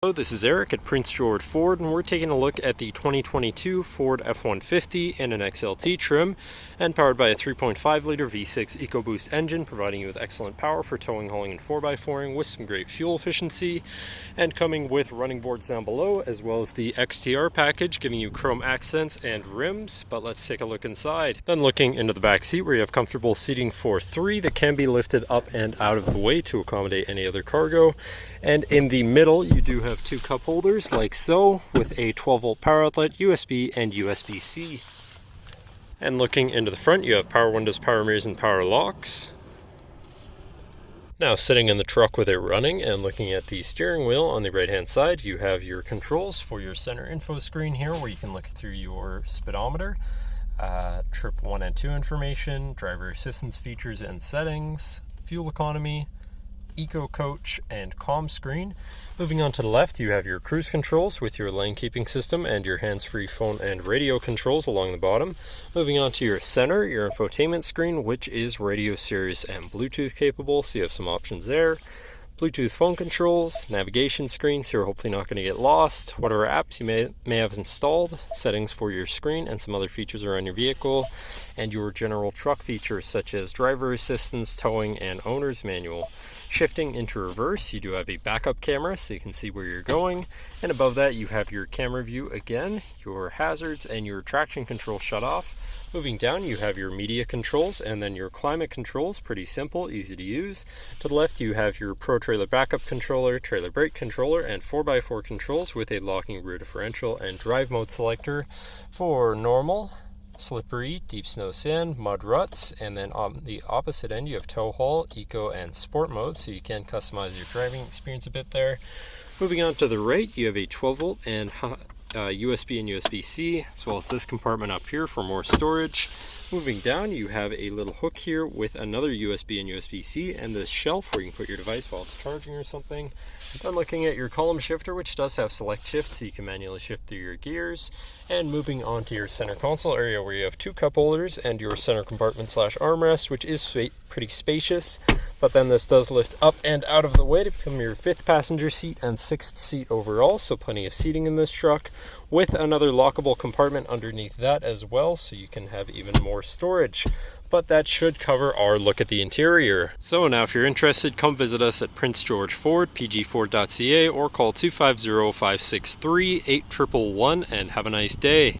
Hello, this is Eric at Prince George Ford, and we're taking a look at the 2022 Ford F-150 in an XLT trim and powered by a 3.5-liter V6 EcoBoost engine, providing you with excellent power for towing, hauling, and 4x4ing with some great fuel efficiency, and coming with running boards down below as well as the XTR package, giving you chrome accents and rims. But let's take a look inside. Then looking into the back seat, where you have comfortable seating for three that can be lifted up and out of the way to accommodate any other cargo. And in the middle, you do have two cup holders like so, with a 12-volt power outlet, USB, and USB-C. And looking into the front, you have power windows, power mirrors, and power locks. Now sitting in the truck with it running and looking at the steering wheel on the right hand side, you have your controls for your center info screen here, where you can look through your speedometer, trip 1 and 2 information, driver assistance features and settings, fuel economy, Eco Coach, and comm screen. Moving on to the left, you have your cruise controls with your lane keeping system and your hands-free phone and radio controls along the bottom. Moving on to your center, your infotainment screen, which is radio, Sirius, and Bluetooth capable, so you have some options there. Bluetooth phone controls, navigation screen, so you're hopefully not going to get lost, whatever apps you may have installed, settings for your screen, and some other features around your vehicle, and your general truck features such as driver assistance, towing, and owner's manual. Shifting into reverse, you do have a backup camera so you can see where you're going, and above that you have your camera view again, your hazards, and your traction control shut off. Moving down, you have your media controls and then your climate controls, pretty simple, easy to use. To the left, you have your Pro Trailer Backup controller, trailer brake controller, and 4x4 controls with a locking rear differential and drive mode selector for normal, slippery, deep snow, sand, mud, ruts, and then on the opposite end you have tow haul, eco, and sport mode, so you can customize your driving experience a bit there. Moving on to the right, you have a 12-volt and USB and USB-C, as well as this compartment up here for more storage. Moving down, you have a little hook here with another USB and USB-C, and this shelf where you can put your device while it's charging or something. Then looking at your column shifter, which does have select shift, so you can manually shift through your gears. And moving on to your center console area, where you have two cup holders and your center compartment / armrest, which is pretty spacious. But then this does lift up and out of the way to become your 5th passenger seat and 6th seat overall, so plenty of seating in this truck, with another lockable compartment underneath that as well, so you can have even more storage. But that should cover our look at the interior. So now if you're interested, come visit us at Prince George Ford, pgford.ca, or call 250-563-8111 and have a nice day.